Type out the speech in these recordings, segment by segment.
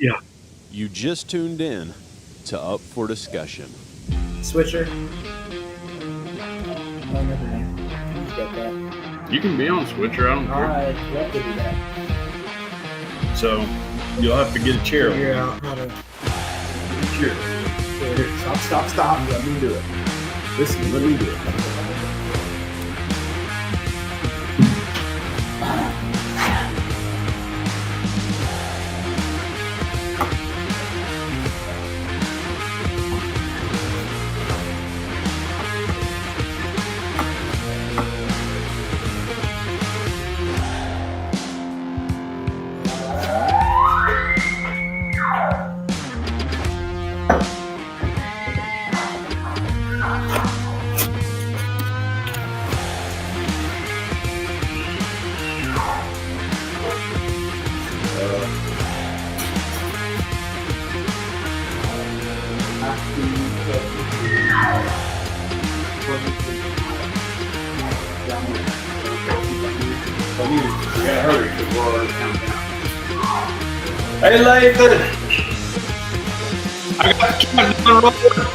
Yeah. You just tuned in to Up for Discussion. Switcher. Oh, never mind. You get that. You can be on Switcher. I don't care. I'd love to do that. So you'll have to get a chair. Figure out how to. Chair. Stop. Let me do it. Listen, let me do it. Hurry, because we're already counting down. Hey, Lathan! I got the countdown rolling.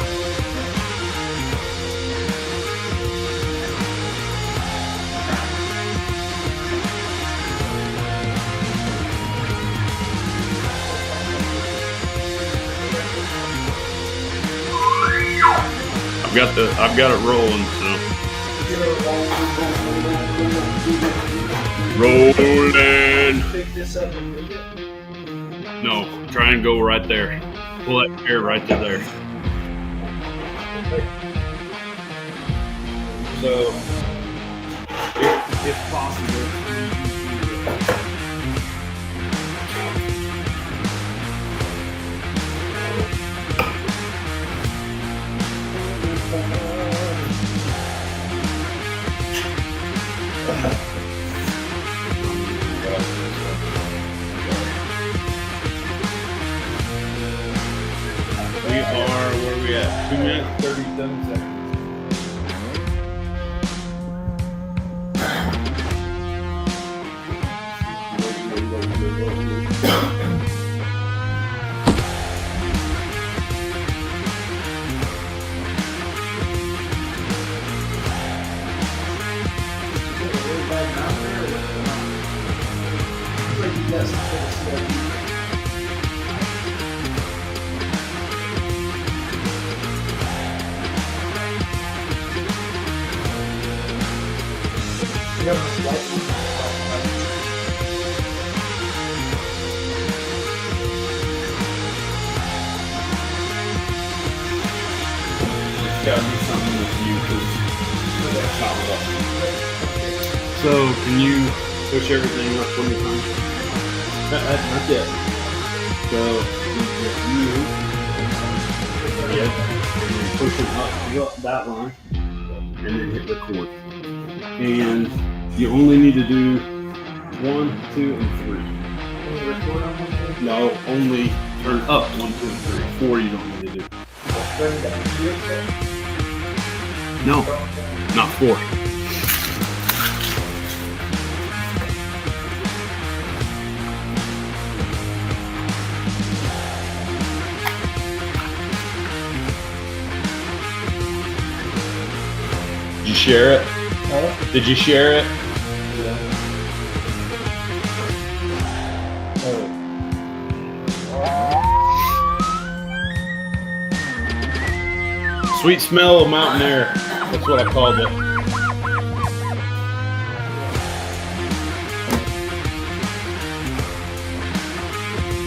I've got it rolling, so. Rolling. No, try and go right there. Pull that chair right to there. So, if possible. We are, where are we at? 2 minutes, 37 seconds. Gotta do something with you because that's not what up. So can you push everything up 20 times? Not yet. So you push it up that line and then hit record. And you only need to do 1, 2, and 3. No, only turn up 1, 2, and 3. 4 you don't need to do. No, not 4. Did you share it? Huh? Did you share it? Sweet smell of mountain air. That's what I called it.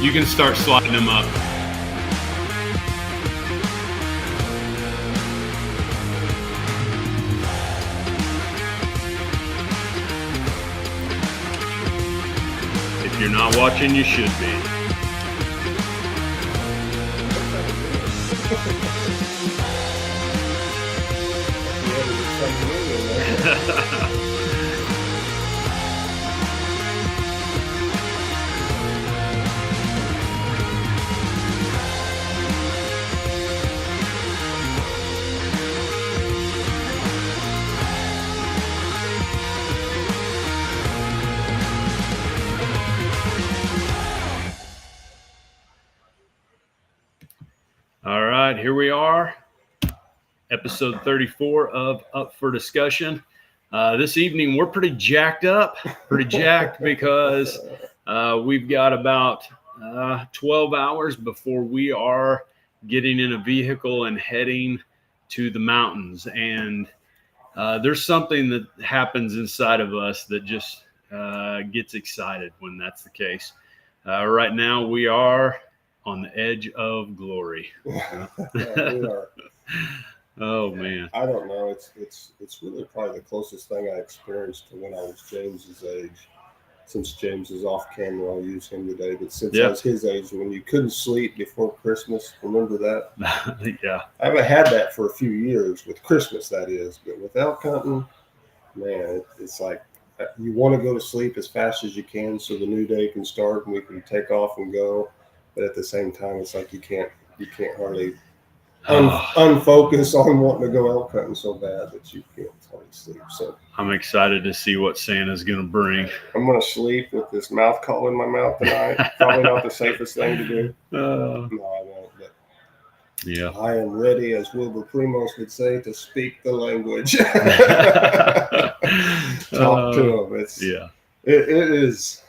You can start sliding them up. If you're not watching, you should be. here we are, episode 34 of Up for Discussion. This evening, we're pretty jacked because we've got about 12 hours before we are getting in a vehicle and heading to the mountains. And there's something that happens inside of us that just gets excited when that's the case. Right now, we are on the edge of glory. Yeah, we are. Oh man, I don't know. It's really probably the closest thing I experienced to when I was James's age. Since James is off camera, I'll use him today. But since I was his age, when you couldn't sleep before Christmas, remember that? Yeah. I haven't had that for a few years with Christmas, that is. But with elk hunting, man, it's like you want to go to sleep as fast as you can so the new day can start and we can take off and go. But at the same time, it's like you can't hardly unfocus on wanting to go elk hunting so bad that you can't hardly sleep. So I'm excited to see what Santa's going to bring. I'm going to sleep with this mouth call in my mouth tonight. Probably not the safest thing to do. No, I won't. But yeah, I am ready, as Wilbur Primos would say, to speak the language. Talk to them. It is.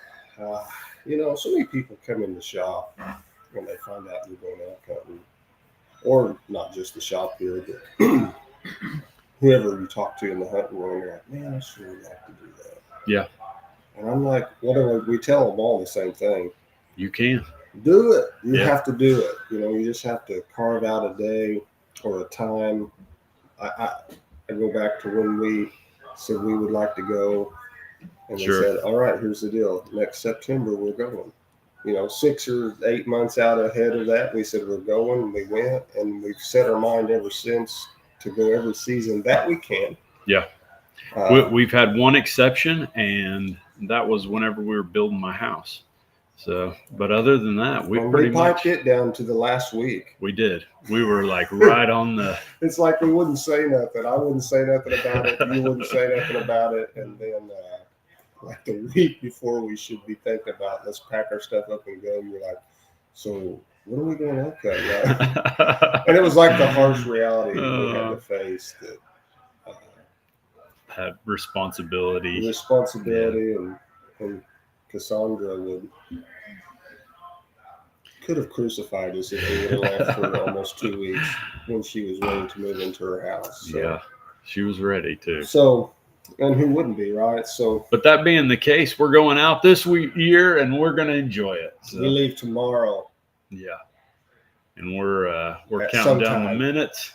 So many people come in the shop when they find out you're going elk hunting, or not just the shop here, but whoever you talk to in the hunting world, they're like, "Man, I sure would like to do that." Yeah. And I'm like, we tell them all the same thing. You can do it. You have to do it. You just have to carve out a day or a time. I go back to when we said we would like to go, and they said, "All right, here's the deal. Next September we're going." 6 or 8 months out ahead of that, we said we're going, and we went, and we've set our mind ever since to go every season that we can. Yeah. We've had one exception, and that was whenever we were building my house. So, but other than that, we piped it down to the last week. We did. We were like right on the. It's like we wouldn't say nothing. I wouldn't say nothing about it. You wouldn't say nothing about it, and then like the week before we should be thinking about, let's pack our stuff up and go. And you're like, so what are we going to look at? And it was like the harsh reality we had to face that. Had responsibility, and Cassandra could have crucified us if we would have left for almost 2 weeks when she was ready to move into her house. So. Yeah, she was ready to. So, and who wouldn't be, right? So, but that being the case, we're going out this year and we're going to enjoy it. So. We leave tomorrow. Yeah, and we're counting down the minutes.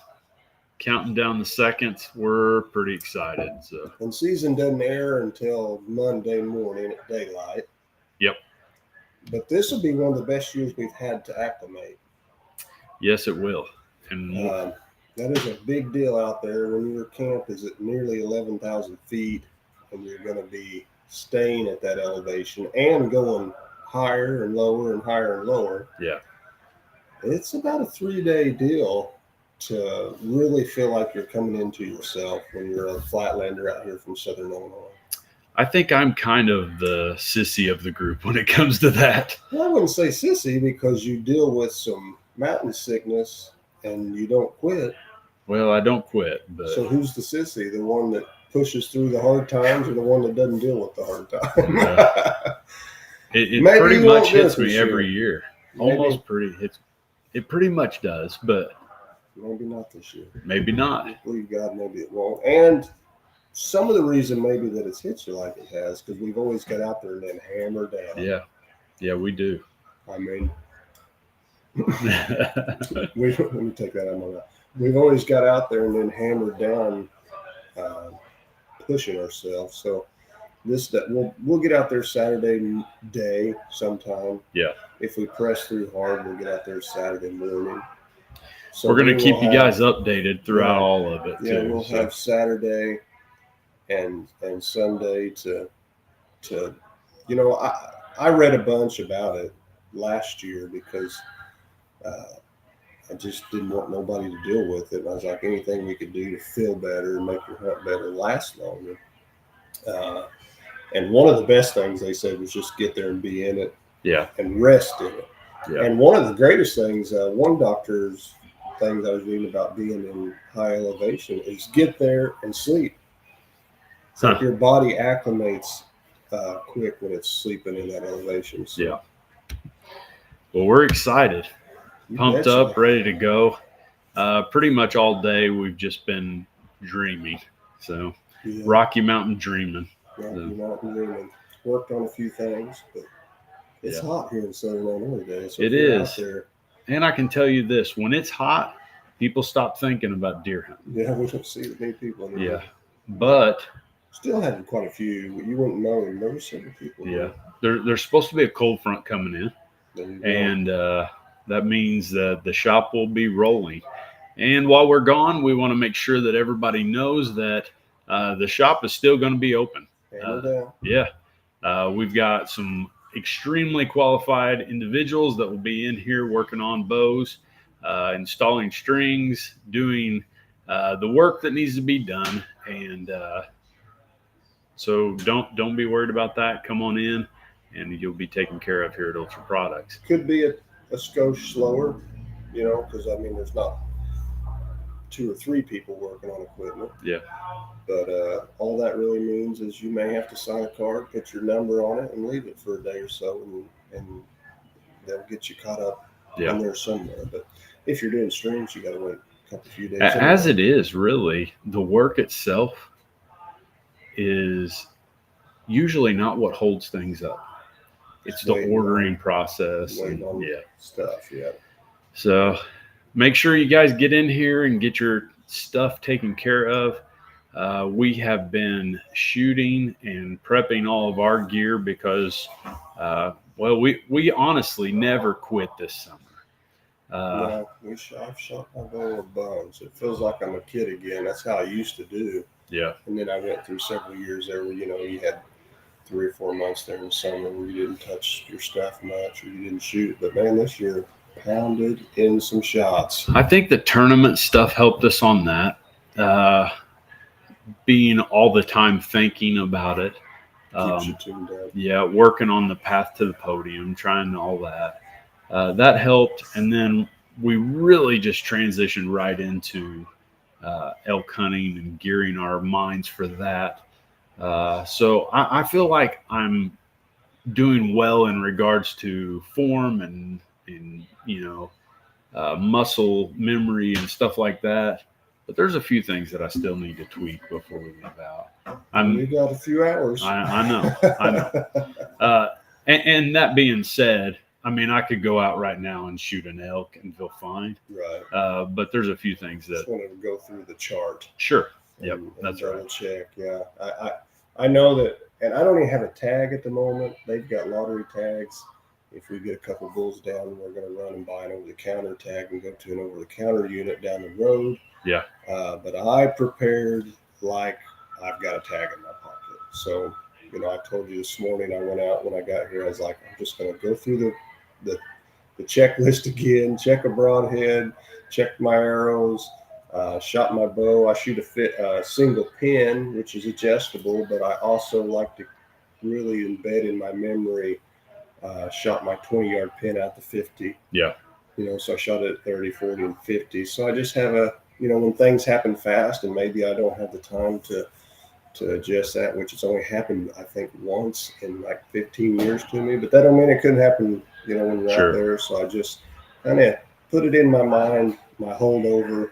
Counting down the seconds. We're pretty excited. So, and season doesn't air until Monday morning at daylight. Yep. But this will be one of the best years we've had to acclimate. Yes, it will. And that is a big deal out there when your camp is at nearly 11,000 feet and you're going to be staying at that elevation and going higher and lower and higher and lower. Yeah. It's about a 3-day deal to really feel like you're coming into yourself when you're a flatlander out here from Southern Illinois. I think I'm kind of the sissy of the group when it comes to that. Well, I wouldn't say sissy because you deal with some mountain sickness and you don't quit. Well, I don't quit. But so who's the sissy? The one that pushes through the hard times or the one that doesn't deal with the hard times? It pretty much hits me every year. Almost pretty hits. It pretty much does, but maybe not this year. Maybe not. Please God, maybe it won't. And some of the reason maybe that it's hit you like it has, because we've always got out there and then hammered down. Yeah, we do. I mean, let me take that out of my mouth. We've always got out there and then hammered down, pushing ourselves. So we'll get out there Saturday day sometime. Yeah. If we press through hard, we'll get out there Saturday morning. So we're going to keep you guys updated throughout all of it. Yeah, we'll have Saturday and Sunday to I read a bunch about it last year because I just didn't want nobody to deal with it. And I was like, anything we could do to feel better and make your hunt better, last longer. And one of the best things they said was just get there and be in it. Yeah. And rest in it. Yeah. And one of the greatest things, one doctor's things I was reading about being in high elevation is get there and sleep. So Huh. your body acclimates quick when it's sleeping in that elevation. So Yeah. Well, we're excited, you pumped betcha. up, ready to go. Pretty much all day we've just been dreaming. So Yeah. Rocky Mountain dreaming. Rocky Mountain dreaming. Worked on a few things, but it's hot here in Southern Illinois today. So It if you're is. out there, And I can tell you this, when it's hot, people stop thinking about deer hunting. yeah, we don't see many people anymore. Yeah. But Still had quite a few. You wouldn't know. There were several people. yeah, there's supposed to be a cold front coming in. There you go. And that means that the shop will be rolling. And while we're gone, we want to make sure that everybody knows that the shop is still going to be open. Hammer down. Yeah. We've got some extremely qualified individuals that will be in here working on bows, installing strings, doing the work that needs to be done. And so don't be worried about that. Come on in and you'll be taken care of here at Ultra Products. Could be a skosh slower, because I mean, there's not 2 or 3 people working on equipment. Yeah. But all that really means is you may have to sign a card, put your number on it, and leave it for a day or so, and they'll get you caught up in there somewhere. But if you're doing strings, you got to wait a few days. As it is, really, the work itself is usually not what holds things up. It's the ordering process. And, Stuff. Yeah. So make sure you guys get in here and get your stuff taken care of. We have been shooting and prepping all of our gear because, we honestly never quit this summer. No, I've shot my bow with bones. It feels like I'm a kid again. That's how I used to do. Yeah. And then I went through several years there where, you had 3 or 4 months there in the summer where you didn't touch your stuff much or you didn't shoot. But man, this year pounded in some shots. I think the tournament stuff helped us on that. Being all the time thinking about it. Keeps you tuned up. Yeah, working on the path to the podium, trying all that. That helped. And then we really just transitioned right into elk hunting and gearing our minds for that. So I feel like I'm doing well in regards to form and muscle memory and stuff like that. But there's a few things that I still need to tweak before we leave out. We got a few hours. I know. And that being said, I mean, I could go out right now and shoot an elk and feel fine. Right. But there's a few things that. Just wanted to go through the chart. Sure. Yep. And That's double right. check. Yeah. I know that, and I don't even have a tag at the moment. They've got lottery tags. If we get a couple bulls down, we're going to run and buy an over-the-counter tag and go to an over-the-counter unit down the road. Yeah. But I prepared like I've got a tag in my pocket. So, I told you this morning I went out when I got here. I was like, I'm just going to go through the checklist again, check a broadhead, check my arrows, shot my bow. I shoot a single pin, which is adjustable, but I also like to really embed in my memory. Shot my 20-yard pin out to 50. Yeah. So I shot it at 30, 40, and 50. So I just have when things happen fast and maybe I don't have the time to adjust that, which has only happened, I think, once in like 15 years to me. But that don't mean it couldn't happen, when you're out there. So I just kind of put it in my mind, my holdover,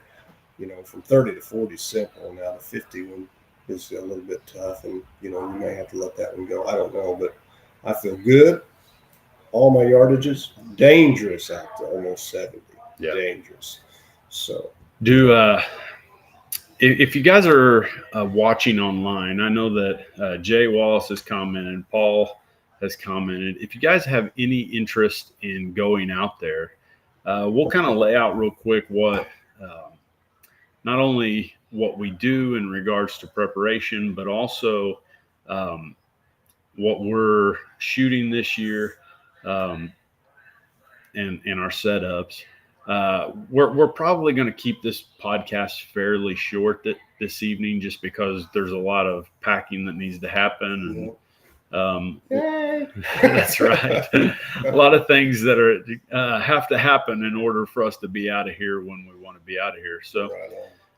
from 30 to 40 is simple. Now the 50 one is a little bit tough, and, you may have to let that one go. I don't know, but I feel good. All my yardages, dangerous out to almost 70. Yeah. Dangerous. So if you guys are watching online, I know that Jay Wallace has commented, Paul has commented. If you guys have any interest in going out there, we'll kind of lay out real quick what not only what we do in regards to preparation, but also what we're shooting this year. And our setups. We're probably going to keep this podcast fairly short this evening, just because there's a lot of packing that needs to happen, Yay! That's right. A lot of things that are have to happen in order for us to be out of here when we want to be out of here. So, Right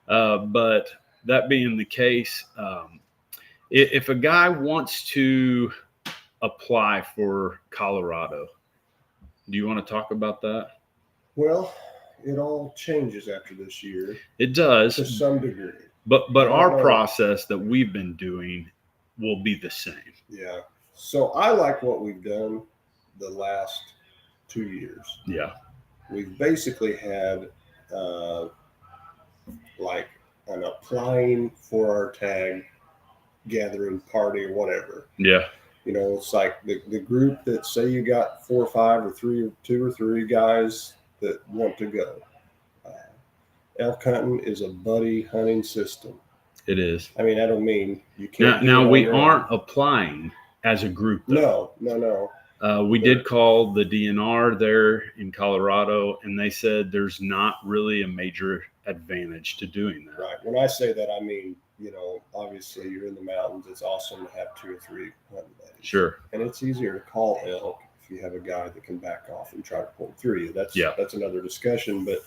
on. but that being the case, if a guy wants to apply for Colorado, do you want to talk about that? Well, it all changes after this year It does, to some degree. but I don't our know. process that we've been doing will be the same. Yeah. So I like what we've done the last 2 years. Yeah, We've basically had like an applying for our tag gathering party or whatever. yeah, You know, it's like the group that say you got 4 or 5 or 3 or 2 or 3 guys that want to go. Elk hunting is a buddy hunting system. it is. I mean, I don't mean you can't. Now do it we on your own. aren't applying as a group, though. No. We did call the DNR there in Colorado, and they said there's not really a major advantage to doing that. Right. When I say that, I mean, you know, obviously you're in the mountains. It's awesome to have 2 or 3 hunting buddies. Sure. And it's easier to call elk if you have a guy that can back off and try to pull through you. That's another discussion. But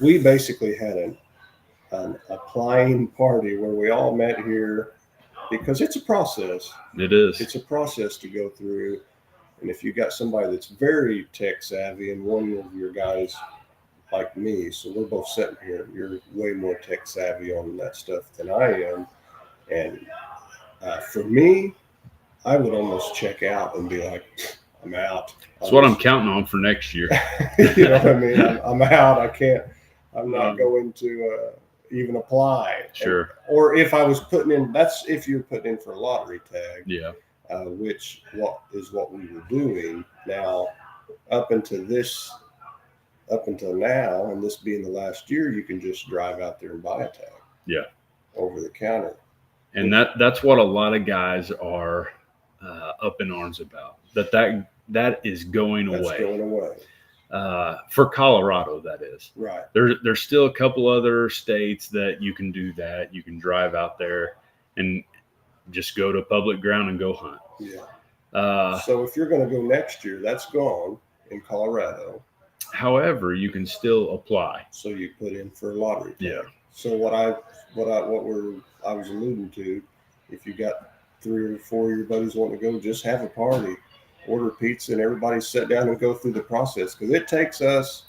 we basically had an applying party where we all met here because it's a process. It is. It's a process to go through. And if you got somebody that's very tech savvy and one of your guys like me, so we're both sitting here, you're way more tech savvy on that stuff than I am. And for me, I would almost check out and be like, I'm out. That's what I'm counting on for next year. You know what I mean? I'm out. I'm not going to even apply. Sure. Or if I was putting in, that's if you're putting in for a lottery tag. Yeah. Which what we were doing. Now, up until now, and this being the last year, you can just drive out there and buy a tag. Yeah. Over the counter. And that's what a lot of guys are up in arms about. That is going That's away. going away. For Colorado, that is. Right. There's still a couple other states that you can do that. You can drive out there and just go to public ground and go hunt. Yeah. So if you're going to go next year, that's gone in Colorado. However, you can still apply. So you put in for a lottery tag. Yeah. So what I was alluding to, if you got 3 or 4 of your buddies wanting to go, just have a party, order pizza, and everybody sit down and go through the process because it takes us.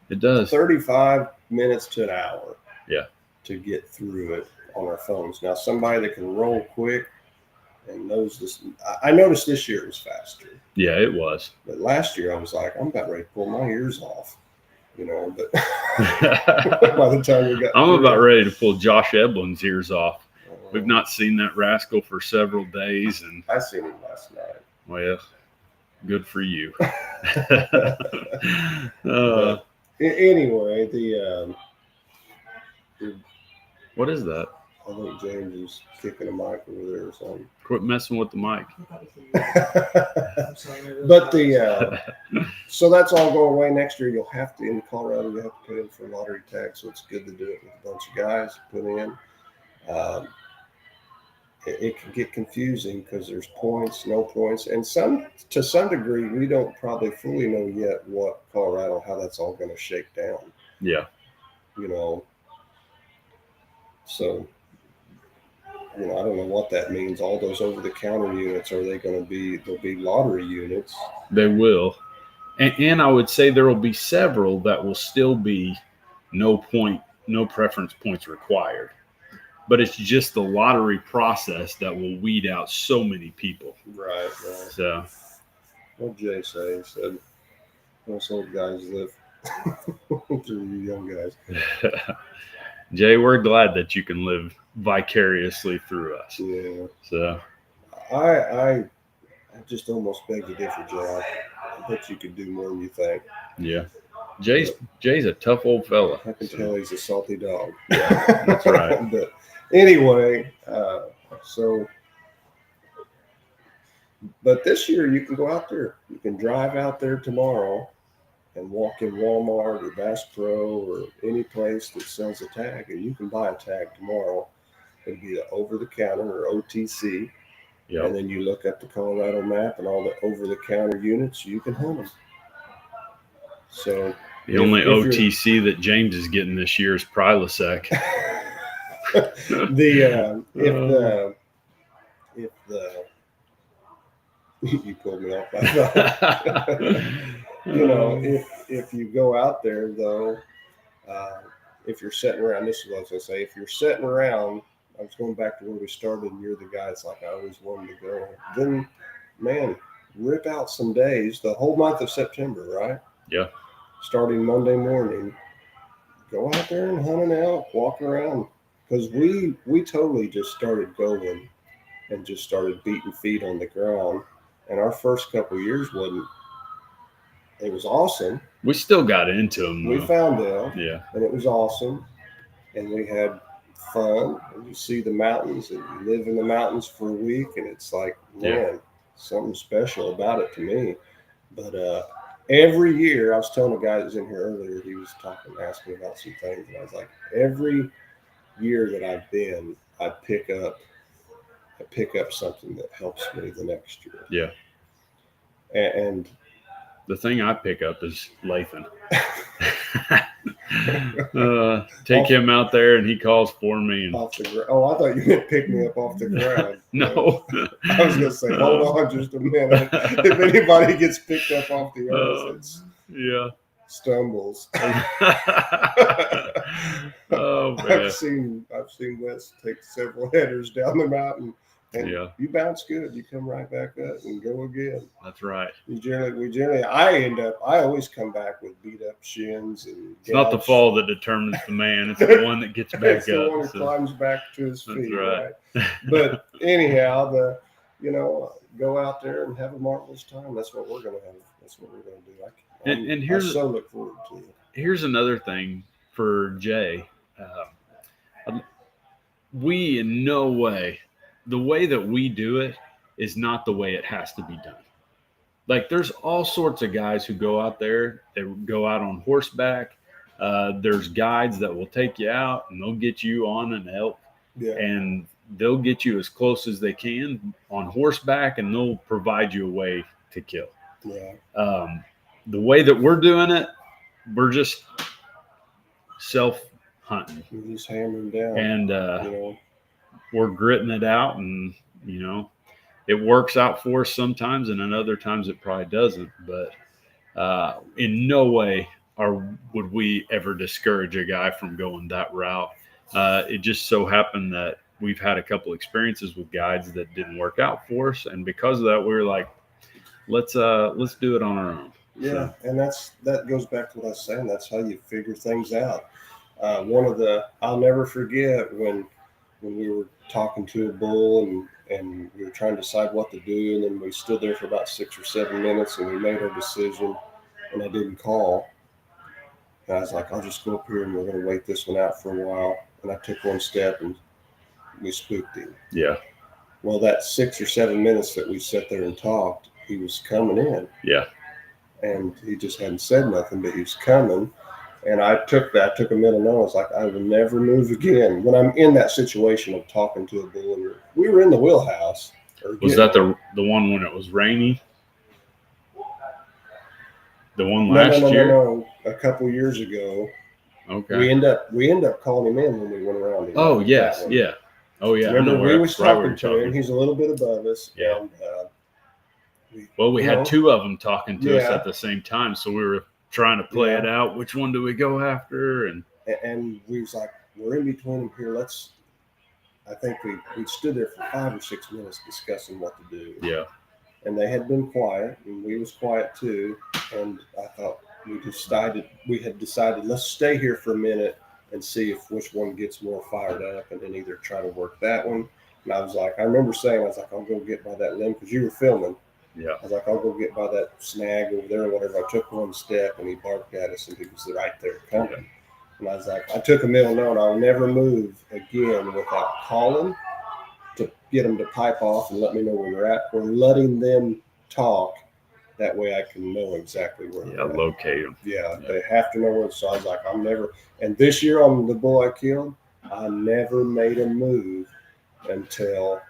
It does. 35 minutes to an hour. Yeah. To get through it on our phones. Now, somebody that can roll quick and knows this. I noticed this year it was faster. Yeah, it was. But last year I was like, I'm about ready to pull my ears off, you know. But by the time we got, I'm about ready to pull Josh Eblin's ears off. We've not seen that rascal for several days, and I seen him last night. Well, good for you. Anyway, the what is that? I think James is kicking a mic over there or something. Quit messing with the mic. But so that's all going away next year. You'll have to, in Colorado, you have to put in for a lottery tag. So it's good to do it with a bunch of guys. Put in. It can get confusing because there's points, no points, and to some degree, we don't probably fully know yet what Colorado, how that's all going to shake down. Yeah. You know. So. You know, I don't know what that means. All those over-the-counter units, are they going to be? They'll be lottery units. They will, and I would say there will be several that will still be no preference points required. But it's just the lottery process that will weed out so many people. Right. So, what did Jay say? He said, "Most old guys live through you young guys." Jay, we're glad that you can live vicariously through us. Yeah. So I just almost beg to differ, Jay. I bet you could do more than you think. Yeah. Jay's a tough old fella. I can tell he's a salty dog. Yeah, that's right. But anyway, but this year you can go out there. You can drive out there tomorrow and walk in Walmart or Bass Pro or any place that sells a tag, and you can buy a tag tomorrow. It'll be over the counter or OTC, Yep. And then you look at the Colorado map and all the over-the-counter units, you can hunt them. So The only OTC that James is getting this year is Prilosec. If the you pulled me off. I thought. If you go out there though, if you're sitting around, this is what I was gonna say. If you're sitting around, I was going back to where we started, and you're the guy that's like I always wanted to go. Then, man, rip out some days, the whole month of September, right? Yeah. Starting Monday morning, go out there and hunt an elk, walk around, because we totally just started going and just started beating feet on the ground. And our first couple of years it was awesome. We still got into them. We found elk, yeah, and it was awesome, and we had fun. And you see the mountains, and you live in the mountains for a week, and it's like, man, something special about it to me. But every year, I was telling a guy that was in here earlier, he was asking about some things, and I was like, every year that I've been, I pick up something that helps me the next year. Yeah. And the thing I pick up is Lathan. Take him out there and he calls for me. And off the ground. Oh, I thought you meant pick me up off the ground. No. I was going to say, hold on just a minute. If anybody gets picked up off the earth, yeah, stumbles. Oh man. I've seen Wes take several headers down the mountain, and you bounce good. You come right back up and go again. That's right. I always come back with beat up shins and. It's not the fall that determines the man; it's the one that gets back it's the up. one who climbs back to his feet. Right. But anyhow, go out there and have a marvelous time. That's what we're gonna have. That's what we're gonna do. I so look forward to it. Here's another thing for Jay. We in no way, the way that we do it is not the way it has to be done. Like there's all sorts of guys who go out there, they go out on horseback. There's guides that will take you out and they'll get you on an elk and they'll get you as close as they can on horseback and they'll provide you a way to kill. Yeah. The way that we're doing it, we're just self-hunting. We're just hammering down. And we're gritting it out and, it works out for us sometimes and then other times it probably doesn't. But in no way would we ever discourage a guy from going that route. It just so happened that we've had a couple experiences with guides that didn't work out for us. And because of that, we were like, let's do it on our own. Yeah, and that goes back to what I was saying. That's how you figure things out. I'll never forget when we were talking to a bull and we were trying to decide what to do, and then we stood there for about 6 or 7 minutes and we made our decision, and I didn't call. And I was like, I'll just go up here and we're going to wait this one out for a while. And I took one step and we spooked him. Yeah. Well, that 6 or 7 minutes that we sat there and talked, he was coming in. Yeah. And he just hadn't said nothing, but he was coming. And I took a mental note. I was like, I will never move again. When I'm in that situation of talking to a bull, and we were in the wheelhouse. Was that the one when it was rainy? The one last year? No. A couple years ago. Okay. We end up calling him in when we went around. Oh yes, yeah. Oh yeah. Remember, we was talking to him. He's a little bit above us. Yeah. And, we had two of them talking to us at the same time, so we were trying to play it out. Which one do we go after? And we was like, we're in between them here. I think we stood there for 5 or 6 minutes discussing what to do. Yeah. And they had been quiet, and we was quiet too. And I thought we had decided let's stay here for a minute and see if which one gets more fired up, and then either try to work that one. And I remember saying, I'll go get by that limb because you were filming. Yeah. I was like, I'll go get by that snag over there or whatever. I took one step and he barked at us and he was right there coming. Yeah. And I was like, I took a mental note. I'll never move again without calling to get them to pipe off and let me know where they're at, or letting them talk. That way I can know exactly where they're at. Locate them. Yeah, they have to know where. So I was like, and this year on the bull I killed, I never made a move until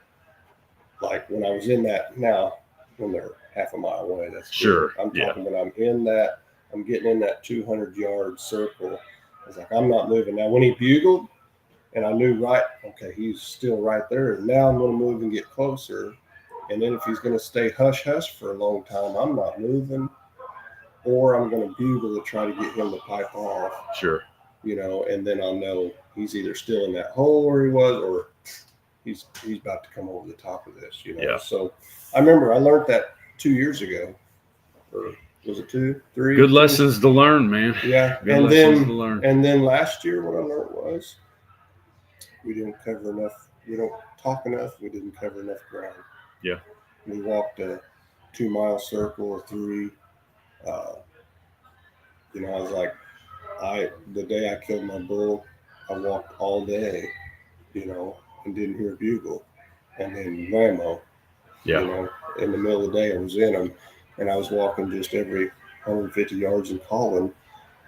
like when I was in that, now when they're half a mile away, that's Sure, good. I'm yeah. talking when I'm in that, I'm getting in that 200-yard circle. I was like, I'm not moving. Now, when he bugled, and I knew right, okay, he's still right there. And now I'm going to move and get closer. And then if he's going to stay hush hush for a long time, I'm not moving, or I'm going to bugle to try to get him to pipe off. Sure. You know, and then I'll know he's either still in that hole where he was, or he's about to come over the top of this. You know, Yeah. So I remember I learned that 2 years ago, or was it 2, 3? Good lessons to learn, man. Yeah, Good and lessons to then learn. last year what I learned was we didn't cover enough. We don't talk enough. We didn't cover enough ground. Yeah. We walked a 2-mile circle or 3. You know, I was like, the day I killed my bull, I walked all day, you know, and didn't hear a bugle, and then whammo, Yeah. you know, in the middle of the day I was in them, and I was walking just every 150 yards and calling,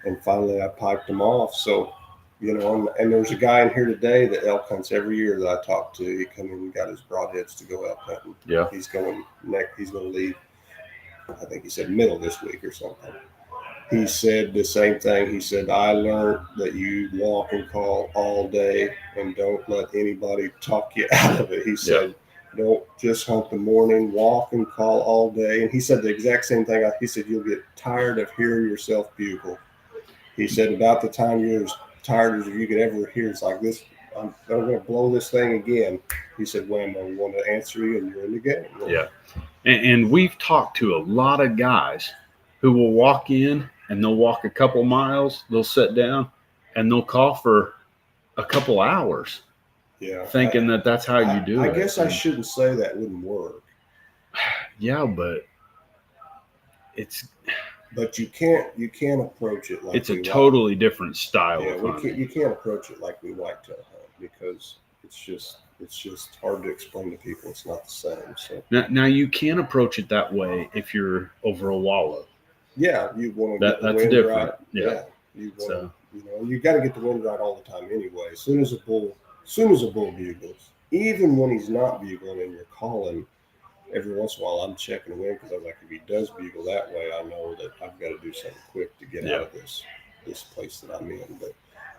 and finally I piped them off. So, you know, and there's a guy in here today that elk hunts every year that I talked to. He come in and got his broadheads to go elk hunting. Yeah. He's going to leave, I think he said middle this week or something. He said the same thing. He said, I learned that you walk and call all day and don't let anybody talk you out of it. He said, don't just hunt the morning, walk and call all day. And he said the exact same thing. He said, you'll get tired of hearing yourself bugle. He said, about the time you're as tired as you could ever hear, it's like this, I'm going to blow this thing again. He said, when I want to answer you and you're in the game. Yeah. And we've talked to a lot of guys who will walk in and they'll walk a couple miles, they'll sit down, and they'll call for a couple hours. Yeah, thinking that's how you do it. I guess I shouldn't say that wouldn't work. Yeah, but it's. But you can't approach it like it's a totally different style of hunting. You can't approach it like we whitetail hunt, because it's just hard to explain to people. It's not the same. So now you can approach it that way if you're over a wallow. Yeah, you want to get the that's wind different. right. Yeah. You want you know, you got to get the wind right all the time anyway. As soon as a bull bugles, even when he's not bugling and you're calling, every once in a while I'm checking the wind, because I was like, if he does bugle that way, I know that I've got to do something quick to get out of this place that I'm in. But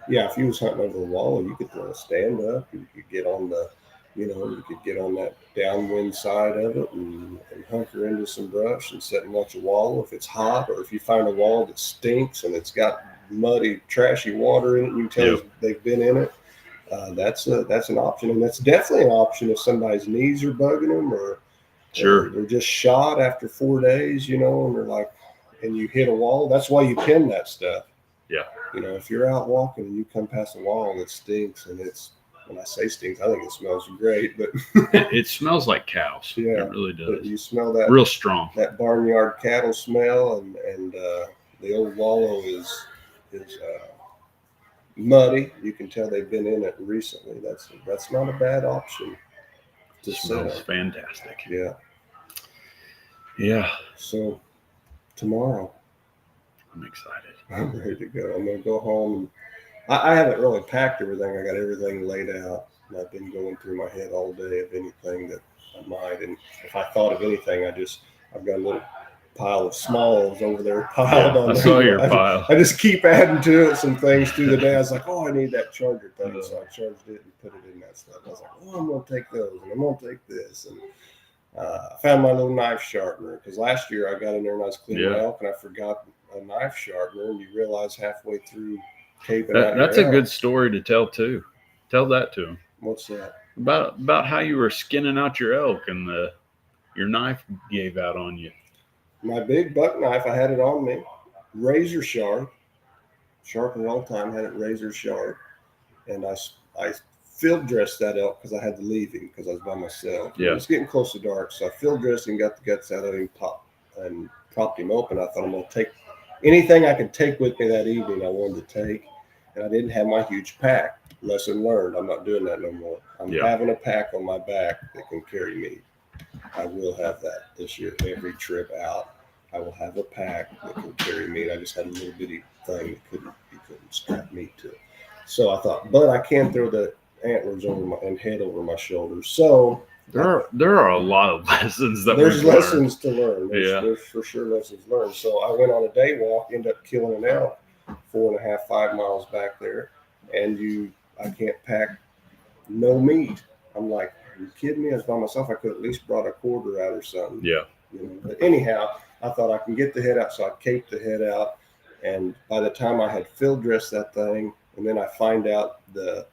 yeah, if you was hunting over a wall, you could throw a stand up, you could get on the, you could get on that downwind side of it and hunker into some brush and sit and watch a wall if it's hot, or if you find a wall that stinks and it's got muddy, trashy water in it, you can tell they've been in it. That's an option, and that's definitely an option if somebody's knees are bugging them, or they're just shot after 4 days, and they're like, and you hit a wall. That's why you pin that stuff. Yeah. If you're out walking and you come past a wall that stinks, and when I say stinks, I think it smells great, but it smells like cows. Yeah, it really does. But you smell that real strong, that barnyard cattle smell, and the old wallow is muddy. You can tell they've been in it recently. That's not a bad option. It smells fantastic. Yeah. Yeah. So tomorrow, I'm excited. I'm ready to go. I'm going to go home. I haven't really packed everything. I got everything laid out, and I've been going through my head all day of anything that I might. And if I thought of anything, I've got a little pile of smalls over there piled on. I saw your pile. I just keep adding to it some things through the day. I was like, oh, I need that charger thing, so I charged it and put it in that stuff. I was like, oh, I'm going to take those, and I'm going to take this, and I found my little knife sharpener, because last year I got in there and I was cleaning elk, and I forgot a knife sharpener, and you realize halfway through taping that's a good story to tell too. Tell that to him. What's that? About how you were skinning out your elk and your knife gave out on you. My big buck knife, I had it on me, razor sharp, sharpened all the time, had it razor sharp, and I field dressed that elk because I had to leave him because I was by myself. Yeah. It was getting close to dark, so I field dressed him, got the guts out of him, and propped him open. I thought, I'm going to take anything I could take with me that evening. I wanted to take, and I didn't have my huge pack. Lesson learned. I'm not doing that no more. I'm having a pack on my back that can carry me. I will have that this year. Every trip out, I will have a pack that can carry me. I just had a little bitty thing that you couldn't strap meat to it. So I thought, but I can throw the antlers over and head over my shoulders. So There are a lot of lessons that There's we've learned. lessons to learn. There's for sure lessons learned. So I went on a day walk, ended up killing an elk 4.5, 5 miles back there, and I can't pack no meat. I'm like, are you kidding me? I was by myself. I could at least brought a quarter out or something. Yeah. But anyhow, I thought I can get the head out, so I caped the head out, and by the time I had field dressed that thing, and then I find out the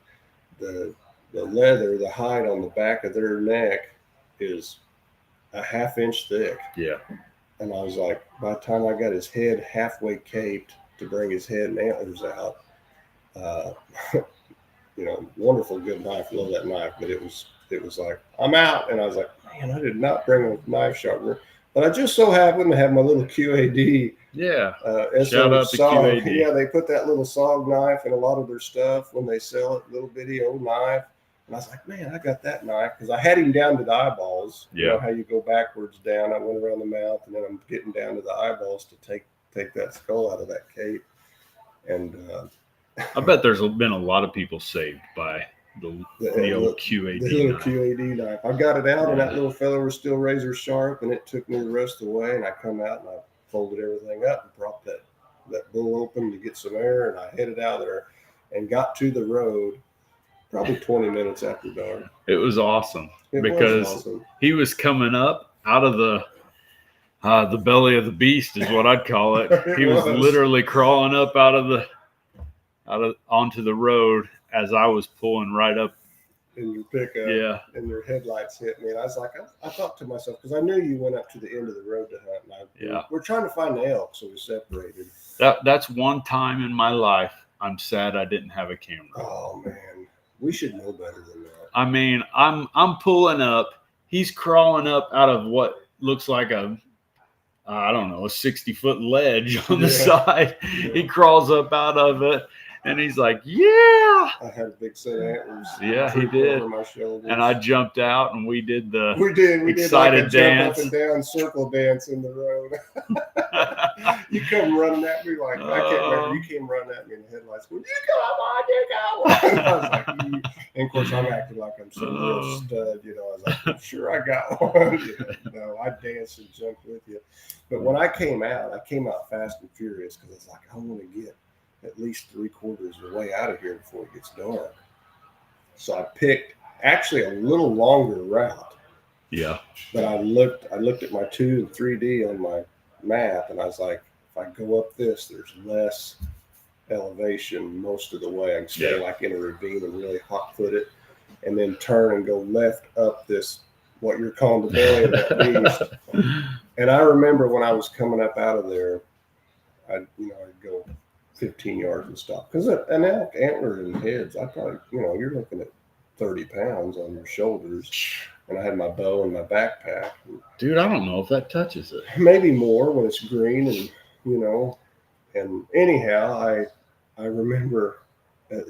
leather, the hide on the back of their neck is a 1/2 inch thick. Yeah. And I was like, by the time I got his head halfway caped to bring his head and antlers out, wonderful good knife. Love that knife, but it was like, I'm out. And I was like, man, I did not bring a knife sharpener, but I just so happened to have my little QAD. Yeah. Shout Shout out to QAD. Yeah, they put that little SOG knife in a lot of their stuff when they sell it, little bitty old knife. And I was like, man, I got that knife because I had him down to the eyeballs. Yeah. You know how you go backwards down. I went around the mouth, and then I'm getting down to the eyeballs to take that skull out of that cape. And I bet there's been a lot of people saved by the old QAD. The little knife. QAD knife. I got it out, and that little fella was still razor sharp, and it took me the rest of the way. And I come out and I folded everything up and propped that bull open to get some air, and I headed out there and got to the road probably 20 minutes after dark. It was awesome It because was awesome. he was coming up out of the belly of the beast, is what I'd call it. He was literally crawling up out of onto the road as I was pulling right up. In your pickup, Yeah. and your headlights hit me, and I was like, I thought to myself, because I knew you went up to the end of the road to hunt, and we're trying to find the elk, so we separated. That's one time in my life I'm sad I didn't have a camera. Oh man, we should know better than that. I mean, I'm pulling up. He's crawling up out of what looks like a 60-foot ledge on the side. Yeah. He crawls up out of it, and he's like, yeah. I had a big set of antlers. Yeah, he did. Over my shoulders. And I jumped out, and we did the We did excited like a dance. jump up and down circle dance in the road. You come running at me like, I can't remember. You came running at me in the headlights going, you come on, you go. I was like, and of course I'm acting like I'm some real stud, I was like, I'm sure I got one. I danced and jumped with you. But when I came out fast and furious because I was like, I want to get at least 3/4 of the way out of here before it gets dark. So I picked actually a little longer route. Yeah. But I looked at my 2 and 3D on my map, and I was like, if I go up this, there's less elevation most of the way. I can stay like in a ravine and really hot foot it, and then turn and go left up this, what you're calling the belly of that beast. And I remember when I was coming up out of there, I'd go 15 yards and stop, because an elk antler and heads, I probably, you're looking at 30 pounds on your shoulders, and I had my bow and my backpack. Dude, I don't know if that touches it. Maybe more when it's green, and and anyhow, I remember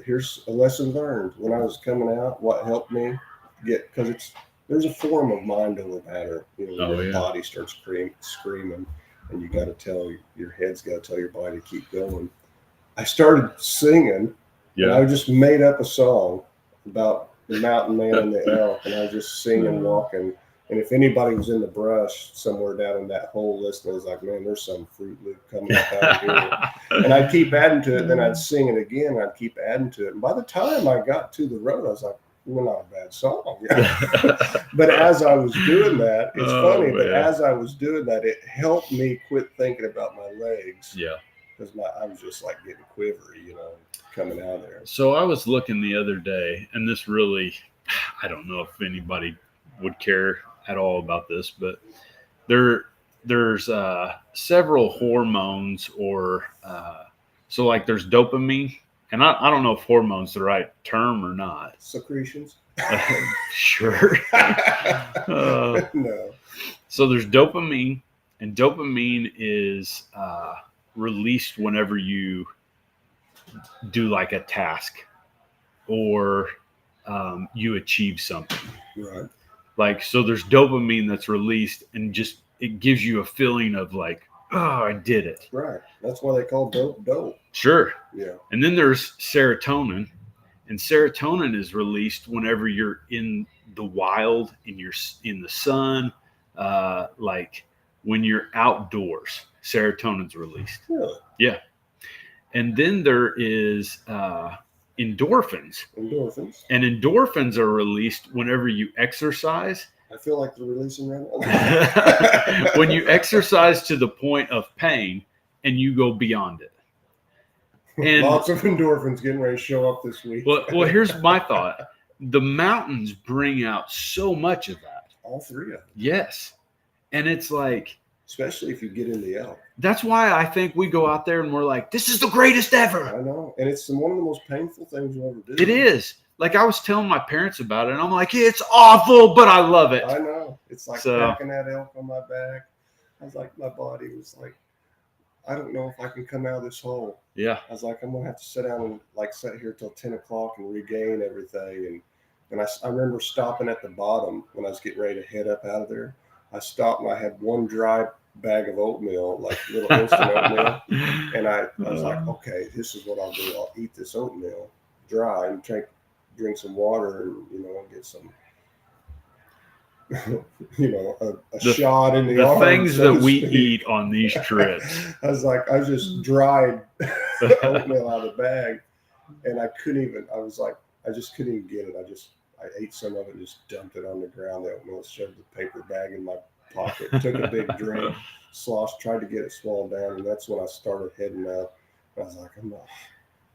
here's a lesson learned when I was coming out. What helped me get, because there's a form of mind over matter. Your body starts screaming, and you got to tell your head's got to tell your body to keep going. I started singing, and I just made up a song about the mountain man and the elk, and I was just singing, walking. And if anybody was in the brush somewhere down in that hole listening, I was like, man, there's some Fruit Loop coming up out of here. And I'd keep adding to it, then I'd sing it again, and I'd keep adding to it. And by the time I got to the road, I was like, well, not a bad song. But as I was doing that, it's funny, but as I was doing that, it helped me quit thinking about my legs. Yeah. Because I was just like getting quivery, coming out of there. So I was looking the other day, and this really, I don't know if anybody would care at all about this, but there's several hormones, or so like there's dopamine, and I don't know if hormone's the right term or not. Secretions? Sure. No. So there's dopamine, and dopamine is released whenever you do like a task or you achieve something. Right. Like, so there's dopamine that's released, and just it gives you a feeling of like, oh, I did it. Right. That's why they call dope. Sure. Yeah. And then there's serotonin, and serotonin is released whenever you're in the wild in the sun, like when you're outdoors, serotonin's released. Really? Yeah. And then there is endorphins. Endorphins. And endorphins are released whenever you exercise. I feel like they're releasing right now. When you exercise to the point of pain and you go beyond it. And lots of endorphins getting ready to show up this week. well, here's my thought. The mountains bring out so much of that. All three of them. Yes. And it's like, especially if you get in the elk. that's why I think we go out there and we're like, this is the greatest ever. I know. And it's one of the most painful things you'll ever do. It is. Like I was telling my parents about it, and I'm like, it's awful, but I love it. I know. It's like packing that elk on my back. I was like, my body was like, I don't know if I can come out of this hole. Yeah. I was like, I'm gonna have to sit down and like sit here till 10 o'clock and regain everything. And I remember stopping at the bottom when I was getting ready to head up out of there. I stopped and I had one dry bag of oatmeal, like little instant oatmeal. And I was like, okay, this is what I'll do. I'll eat this oatmeal dry and drink some water and, get some, a shot in the arm. The things that we eat on these trips. I was just dried oatmeal out of the bag, and I just couldn't even get it. I ate some of it and just dumped it on the ground. The oatmeal, shoved the paper bag in my pocket, took a big drink, tried to get it swallowed down, and that's when I started heading up. I was like, I'm not.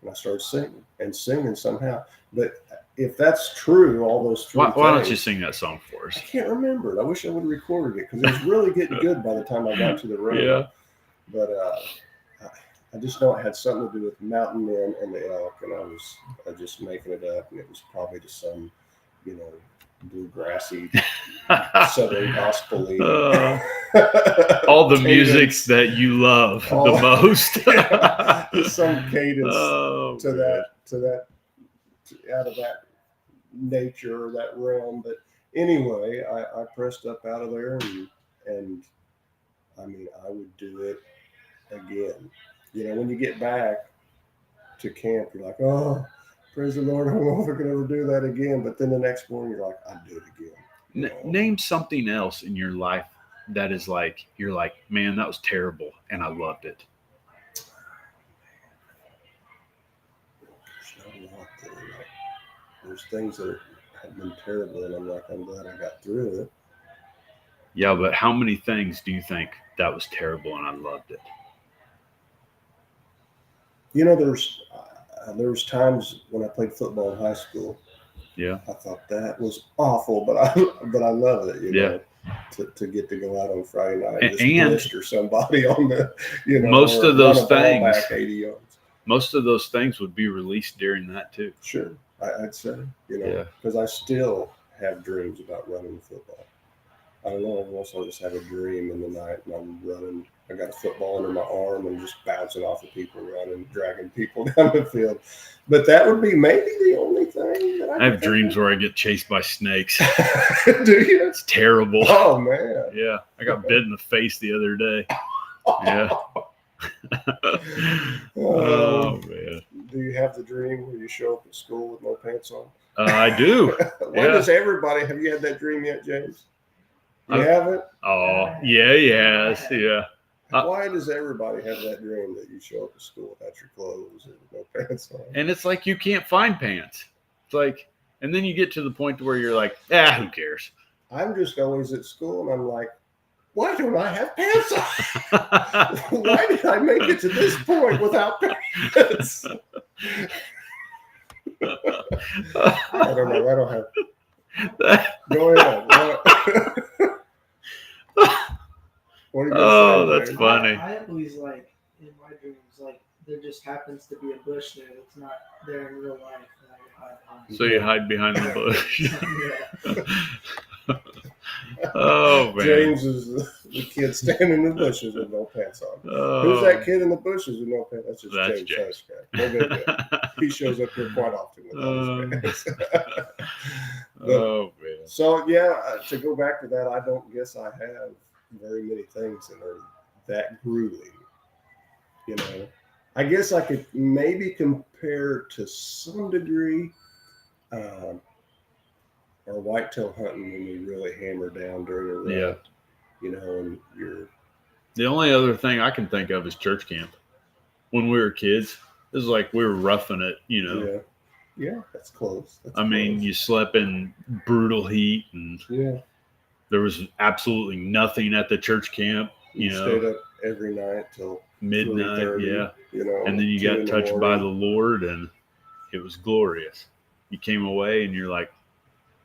And I started singing somehow. But if that's true, all those three why don't things, you sing that song for us? I can't remember it. I wish I would have recorded it because it was really getting good by the time I got to the road. Yeah. But I just know it had something to do with mountain men and the elk, and I was just making it up, and it was probably to some, bluegrassy southern gospel-y. All the musics that you love the most. Some cadence out of that nature or that realm. But anyway, I pressed up out of there, and I mean, I would do it again. When you get back to camp, you're like, oh, praise the Lord, I don't know if I could ever do that again. But then the next morning, you're like, I'd do it again. Name something else in your life that is like, you're like, man, that was terrible, and I loved it. There's not a lot that are like, there's things that have been terrible, and I'm glad I got through it. Yeah, but how many things do you think that was terrible and I loved it? There's times when I played football in high school. Yeah, I thought that was awful, but I love it. Yeah. To get to go out on Friday night and just And blister somebody on the, most of those run a ball things, back 80 yards. Most of those things would be released during that too. Sure, I'd say, because I still have dreams about running football. I don't know. Once I'll just have a dream in the night and I'm running. I got a football under my arm and just bouncing off of people, running, dragging people down the field. But that would be maybe the only thing that I have dreams where I get chased by snakes. Do you? It's terrible. Oh man. Yeah, I got bit in the face the other day. Yeah. Oh man. Do you have the dream where you show up at school with no pants on? I do. Why does everybody? Have you had that dream yet, James? You haven't? Oh, yeah, yes, yeah. Why does everybody have that dream that you show up at school without your clothes and no pants on? And it's like you can't find pants. It's like, and then you get to the point where you're like, who cares? I'm just always at school and I'm like, why don't I have pants on? Why did I make it to this point without pants? I don't know. I don't have. Go ahead. What are you Oh, say, that's man? funny. I always like in my dreams, like there just happens to be a bush there that's not there in real life. And I hide behind. So you hide behind the bush. Yeah. Oh, man. James is the kid standing in the bushes with no pants on. Who's that kid in the bushes with no pants? That's just That's James. No big deal. He shows up here quite often with his pants. Oh, man. So, yeah, to go back to that, I don't guess I have very many things that are that grueling. I guess I could maybe compare to some degree our whitetail hunting when we really hammer down during a rut. You know, and you're The only other thing I can think of is church camp. When we were kids, it was like we were roughing it, you know. yeah, that's close. That's I mean, you slept in brutal heat, and yeah, there was absolutely nothing at the church camp, you know, stayed up every night till midnight, 3:30, yeah. you know, And then you 2 got in the touched by the morning. Lord, and it was glorious. You came away, and you're like,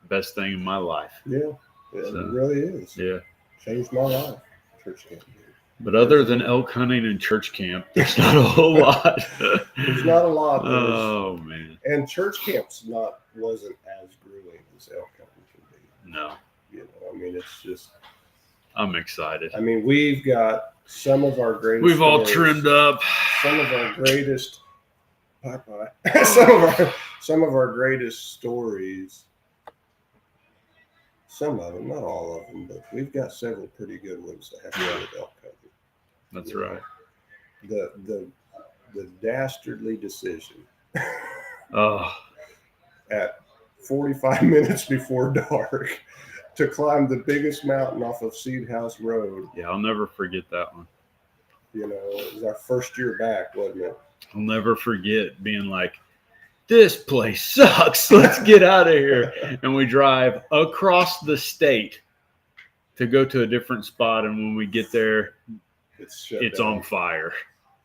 best thing in my life. Yeah, So, it really is. Yeah. Changed my life. Church camp. But other than elk hunting and church camp, there's not a whole lot. There's not a lot. Oh man. And church camps wasn't as grueling as elk hunting can be. No. You know, I mean, it's just. I'm excited. I mean, we've got some of our greatest. We've all stories, trimmed up. some of our greatest. Bye. some of our greatest stories. Some of them, not all of them, but we've got several pretty good ones that have to do with elk hunting. That's right. The dastardly decision Oh, at 45 minutes before dark to climb the biggest mountain off of Seed House Road. yeah, I'll never forget that one. You know, it was our first year back, wasn't it? I'll never forget being like, this place sucks. Let's get out of here. And we drive across the state to go to a different spot. And when we get there, It's shut it's down. on fire.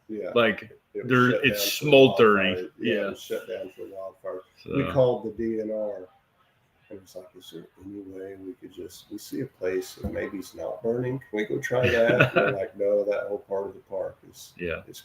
Yeah. Like, It was there- shut it's down for smoldering. wildfire. Yeah. It was shut down for wildfire. So, We called the DNR. And it's like, is there any way we see a place that maybe it's not burning? Can we go try that? And they're like, no, that whole part of the park is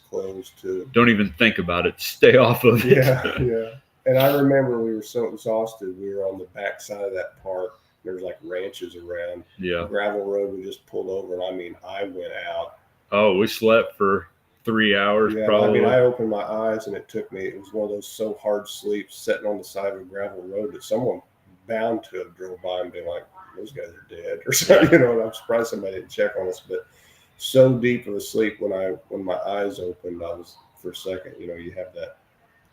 closed to. don't even think about it. Stay off of it. Yeah. And I remember we were so exhausted. We were on the back side of that park. There was like ranches around. Yeah. Gravel road. We just pulled over, and I mean, I went out. Oh, we slept for 3 hours Yeah, probably. I mean, I opened my eyes, and it was one of those so hard sleeps sitting on the side of a gravel road that someone bound to have drove by and been like, those guys are dead or something, you know. And I'm surprised somebody didn't check on us. But so deep of a sleep when my eyes opened, I was for a second, you know, you have that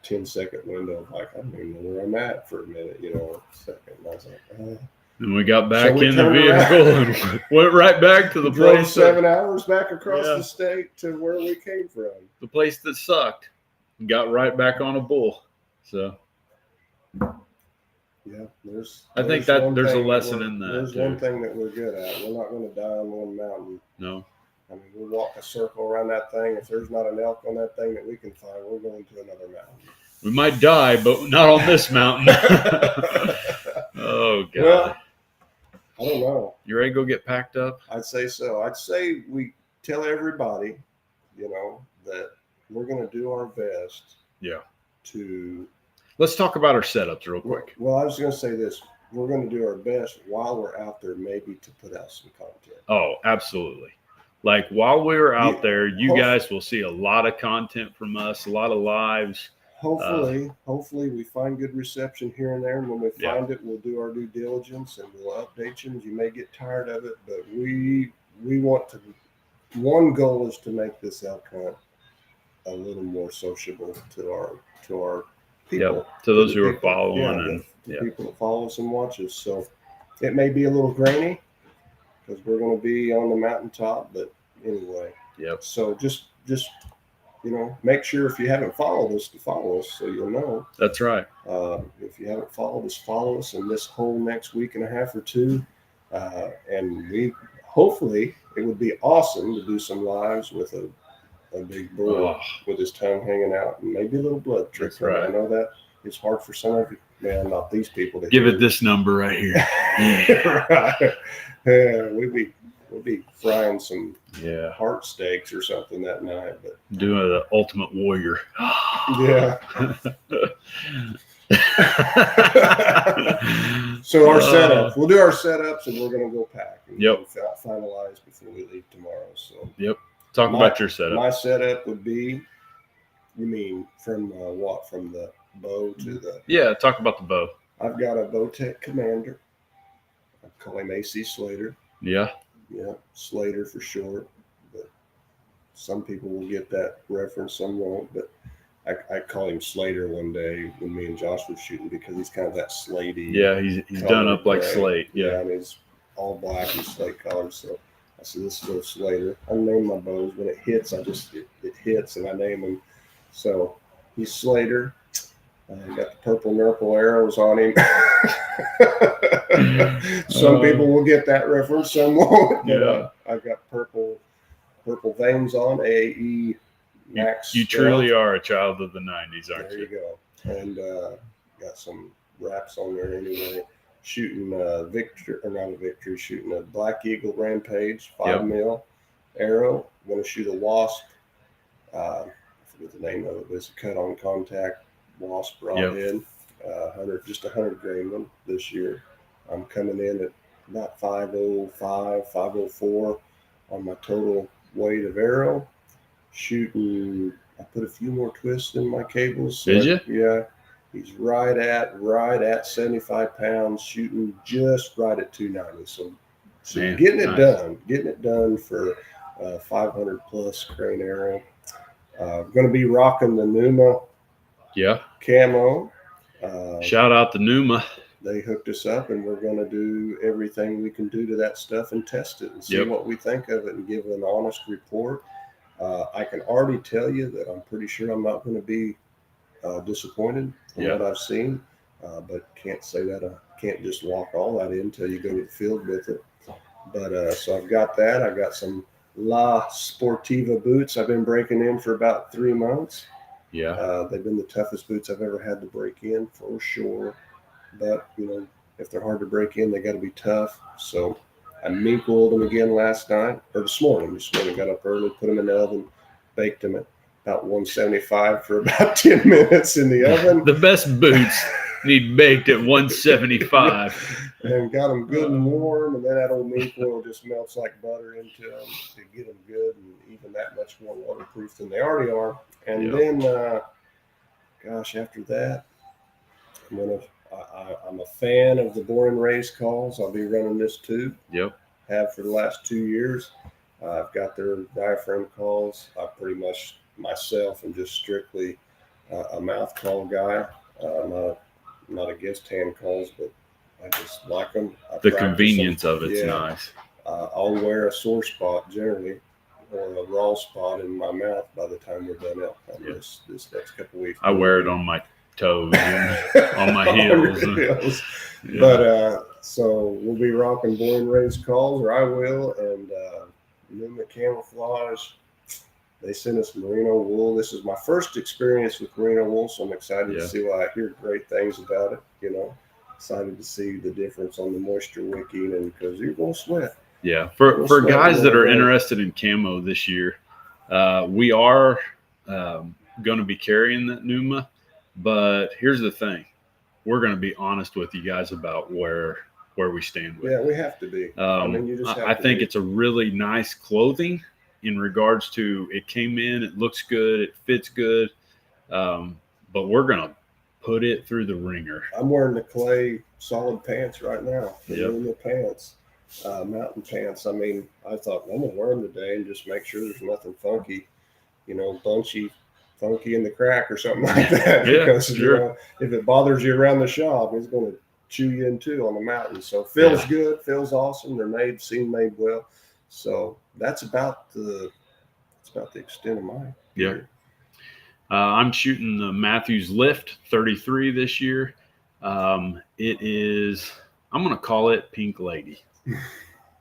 10-second window of like, I don't even know where I'm at for a minute, you know, a second. And I was like, and we got back So we in the turned vehicle and went right back to the drove place. 7 hours back across Yeah. the state to where we came from. The place that sucked. And got right back on a bull. So Yeah, I think that one there's a thing lesson we're- in that, There's too. one thing that we're good at. We're not going to die on one mountain. no. I mean, we'll walk a circle around that thing. If there's not an elk on that thing that we can find, we're going to another mountain. We might die, but not on this mountain. Oh God. Well, I don't know. You ready to go get packed up? I'd say so. I'd say we tell everybody, you know, that we're going to do our best. Yeah. To. Let's talk about our setups real quick. Well, I was going to say this. We're going to do our best while we're out there, maybe to put out some content. Oh, absolutely. Like while we were out Yeah. there, you guys will see a lot of content from us, a lot of lives. Hopefully we find good reception here and there. And when we Yeah. find it, we'll do our due diligence and we'll update you. You may get tired of it, but we want to. One goal is to make this elk hunt a little more sociable to our people. Yep. To those the who are people- following yeah, and the people that follow us and watch us. So it may be a little grainy because we're going to be on the mountaintop, but anyway. Yep. So just you know, make sure if you haven't followed us to follow us so you'll know. That's right. If you haven't followed us, follow us in this whole next week and a half or two. And we hopefully it would be awesome to do some lives with a big bull Oh, with his tongue hanging out and maybe a little blood That's trickling. right. I know that it's hard for some of you, man, not these people to give hear. it this number right here. Yeah. Right. Yeah, we'll be frying some Yeah. heart steaks or something that night, but Doing the ultimate warrior. yeah. So our setup, we'll do our setups and we're going to go pack and Yep. finalize before we leave tomorrow. So Talk My- about your setup. my setup would be, you mean from what? From the bow to the, Yeah, talk about the bow. I've got a Bowtech Commander. I call him AC Slater. Yeah. Yeah, Slater for short. But some people will get that reference, some won't. But I call him Slater one day when me and Josh were shooting because he's kind of that slatey. Yeah, he's color done up like gray. slate. Yeah, Yeah. and he's all black and slate color. So I said, this is Slater. I name my bows. When it hits, it hits and I name them. So he's Slater. Got the purple nurple arrows on him. Some people will get that reference, some won't. But, Yeah. I've got purple veins on, AAE Max. You truly are a child of the 90s, aren't There you? you go. And got some wraps on there anyway. Shooting shooting a Black Eagle Rampage 5 mil arrow. I'm going to shoot a Wasp. I forget the name of it, but it's a cut on contact Wasp broadhead. 100 grain one this year. I'm coming in at about 505, 504 on my total weight of arrow. Shooting, I put a few more twists in my cables. Did you? Yeah. He's right at 75 pounds, shooting just right at 290. So Man, getting it nice. done for 500 plus grain arrow. Going to be rocking the Numa Yeah. camo. Shout out to Numa. They hooked us up, and we're going to do everything we can do to that stuff and test it and see Yep. what we think of it and give an honest report. I can already tell you that I'm pretty sure I'm not going to be disappointed from Yeah. what I've seen, but can't say that. I can't just lock all that in until you go to the field with it. But so I've got that. I've got some La Sportiva boots I've been breaking in for about 3 months. Yeah. They've been the toughest boots I've ever had to break in for sure. But, if they're hard to break in, they got to be tough. So I mink oiled them again this morning. Got up early, put them in the oven, baked them at about 175 for about 10 minutes in the oven. The best boots need baked at 175. And got them good and warm. And then that old mink oil just melts like butter into them to get them good and even that much more waterproof than they already are. And then, after that, I'm a fan of the boring race calls. I'll be running this too. Yep. Have for the last 2 years. I've got their diaphragm calls. I pretty much myself am just strictly a mouth call guy. I'm not against hand calls, but I just like them. The convenience of it's Yeah. nice. I'll wear a sore spot generally or a raw spot in my mouth by the time we're done out this next couple weeks. I wear it on my toes and on my heels. On your heels. Yeah. But so we'll be rocking boring race calls, or I will, and Numa camouflage. They sent us merino wool. This is my first experience with merino wool, so I'm excited to see why I hear great things about it. Excited to see the difference on the moisture wicking, and because you're going to sweat. Yeah, for guys that are interested in camo this year, we are going to be carrying that Numa. But here's the thing: we're going to be honest with you guys about where we stand with. Yeah, we have to be. I think it's a really nice clothing in regards to it came in, it looks good, it fits good, but we're going to put it through the ringer. I'm wearing the Clay solid pants right now. The Yep. Numa pants. Mountain pants. I mean, I thought I'm gonna wear them today and just make sure there's nothing funky, bunchy, funky in the crack or something like that. Yeah, because sure. If it bothers you around the shop, it's gonna chew you in two on the mountain. So feels good, feels awesome. They're made well. So that's about the extent of mine. Yeah. I'm shooting the Matthews Lift 33 this year. It is, I'm going to call it Pink Lady.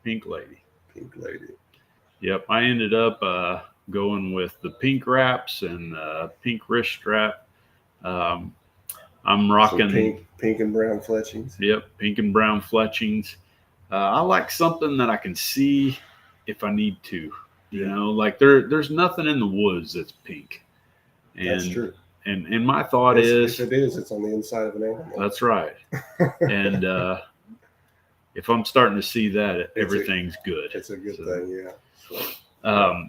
Pink Lady. Pink Lady. Yep. I ended up going with the pink wraps and pink wrist strap. I'm rocking some pink and brown fletchings. Yep. Pink and brown fletchings. I like something that I can see if I need to, like there's nothing in the woods that's pink. And, that's true. And my thought is, if it is, it's on the inside of an animal. That's right. And if I'm starting to see that, everything's good. It's a good thing, yeah.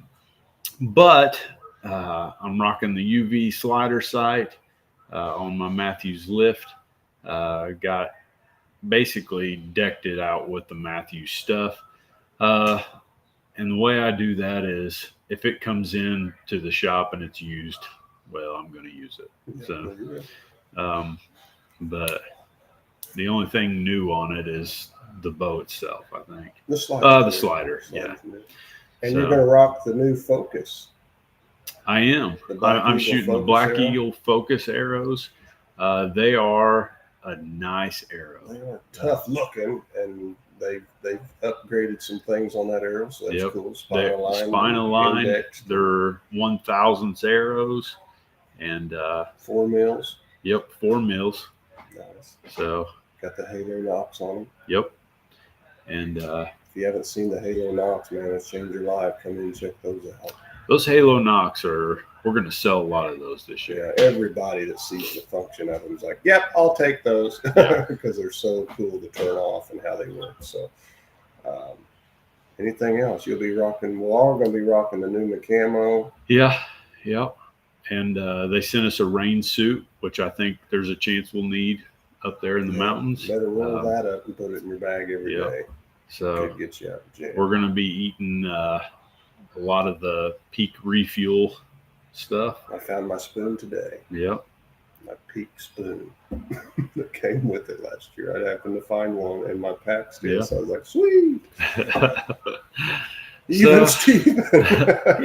But I'm rocking the UV slider sight on my Matthews Lift. Got basically decked it out with the Matthews stuff. And the way I do that is if it comes in to the shop and it's used, well, I'm going to use it. Yeah, So, there you go. But the only thing new on it is the bow itself, I think. The slider. The slider, yeah. And So- you're going to rock the new Focus. I am. The Black I'm Eagle shooting the Focus Black arrow? Eagle Focus arrows. They are a nice arrow. They are tough looking, and they've upgraded some things on that arrow, so that's Yep. cool. They're spinal line. index, They're 1,000th arrows, and 4 mils. yep, 4 mils. Nice. So Got the Halo Knox on them. yep, and If you haven't seen the Halo Knox, man, it's changed your life. Come in and check those out. those Halo Knox we're going to sell a lot of those this year. Yeah, everybody that sees the function of them is like, "Yep, I'll take those," Yeah. because they're so cool to turn off and how they work. So, anything else? You'll be rocking. We're all going to be rocking the new Macamo. Yeah, yep. And they sent us a rain suit, which I think there's a chance we'll need up there in the mountains. Better roll that up and put it in your bag every yeah. day. So Could get you out of jail. we're going to be eating a lot of the Peak Refuel stuff. I found my spoon today. Yep. My Peak spoon that came with it last year. I happened to find one in my pack still, Yeah. so I was like, "Sweet, even Steven."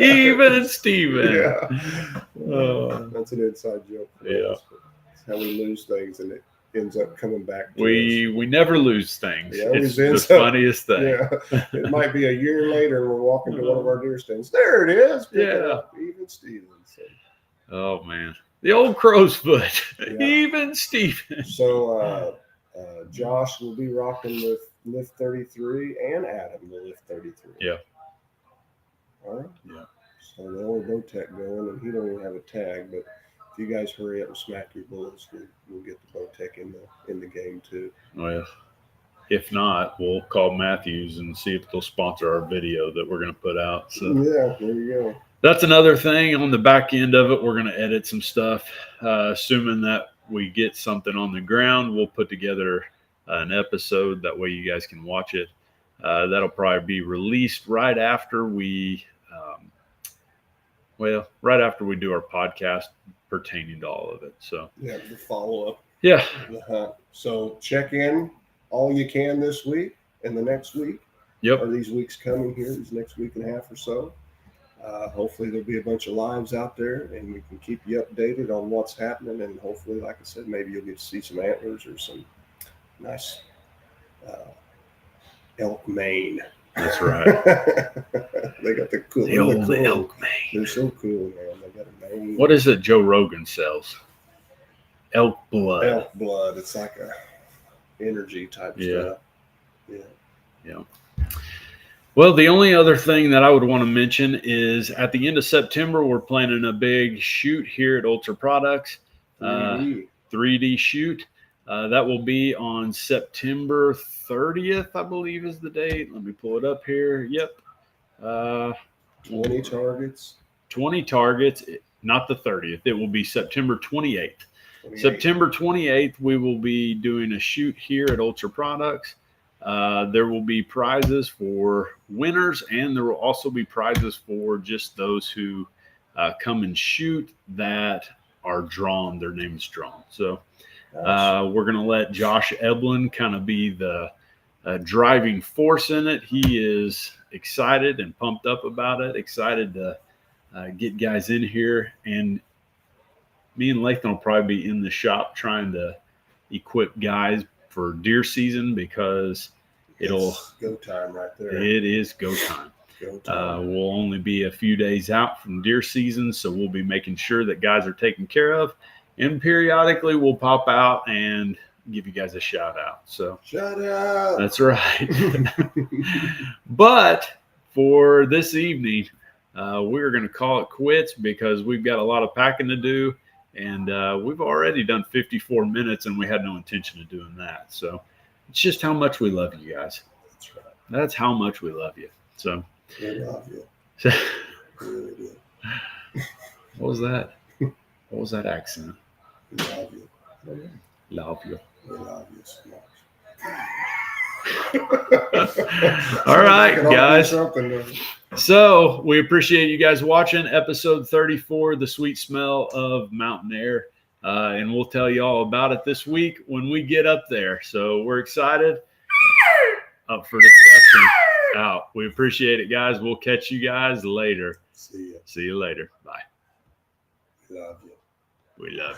Even Steven. Yeah. Oh. That's an inside joke. for Yeah. us, but it's how we lose things and it ends up coming back to We never lose things. Yeah, always It's the ends up- funniest us. thing. Yeah. It might be a year later we're walking to one of our deer stands. There it is. Pick it Yeah. up. Even Steven. Oh man. The old crow's foot. Yeah. Even Steven. So Josh will be rocking with Lift 33 and Adam will Lift 33. Yeah. All right. Yeah. So the only Bowtech going, and he don't even have a tag, but if you guys hurry up and smack your bullets, we'll get the Bowtech in the game too. Well, if not, we'll call Matthews and see if they'll sponsor our video that we're going to put out. So Yeah, there you go. that's another thing on the back end of it. We're going to edit some stuff. Assuming that we get something on the ground, we'll put together an episode. That way you guys can watch it. That'll probably be released right after we, right after we do our podcast pertaining to all of it. So Yeah, the follow up. yeah, So check in all you can this week and the next week. yep, Or these weeks coming here, these next week and a half or so. Hopefully there'll be a bunch of lives out there and we can keep you updated on what's happening. And hopefully, like I said, maybe you'll get to see some antlers or some nice elk mane. that's right. They got the cool. The old cool. elk mane. They're so cool, man. They got a mane. What is it Joe Rogan sells? Elk blood. Elk blood. It's like a energy type Yeah. stuff. Yeah. Well, the only other thing that I would want to mention is at the end of September, we're planning a big shoot here at Ultra Products, 3D. 3D shoot. That will be on September 30th, I believe is the date. Let me pull it up here. Yep. 20 targets. 20 targets, not the 30th. It will be September 28th. 28. September 28th, we will be doing a shoot here at Ultra Products. There will be prizes for winners, and there will also be prizes for just those who come and shoot that are drawn. Their name is drawn. So we're going to let Josh Eblin kind of be the driving force in it. He is excited and pumped up about it, excited to get guys in here. And me and Lathan will probably be in the shop trying to equip guys for deer season because It's go time right there. it is go time. Go time. We'll only be a few days out from deer season, so we'll be making sure that guys are taken care of. And periodically, we'll pop out and give you guys a shout out. So Shut up. that's right. But for this evening, we're going to call it quits because we've got a lot of packing to do. And we've already done 54 minutes, and we had no intention of doing that. So it's just how much we love you guys. That's right. That's how much we love you. So, We love you. We really do. what was that? What was that accent? We love you. Love you. We love you so much. All right, Sounds like it ought to be guys. something, though. So we appreciate you guys watching episode 34, The Sweet Smell of Mountain Air. And we'll tell you all about it this week when we get up there. So we're excited. Up for discussion. Out. We appreciate it, guys. We'll catch you guys later. See ya. See you later. Bye. Love you. We love you.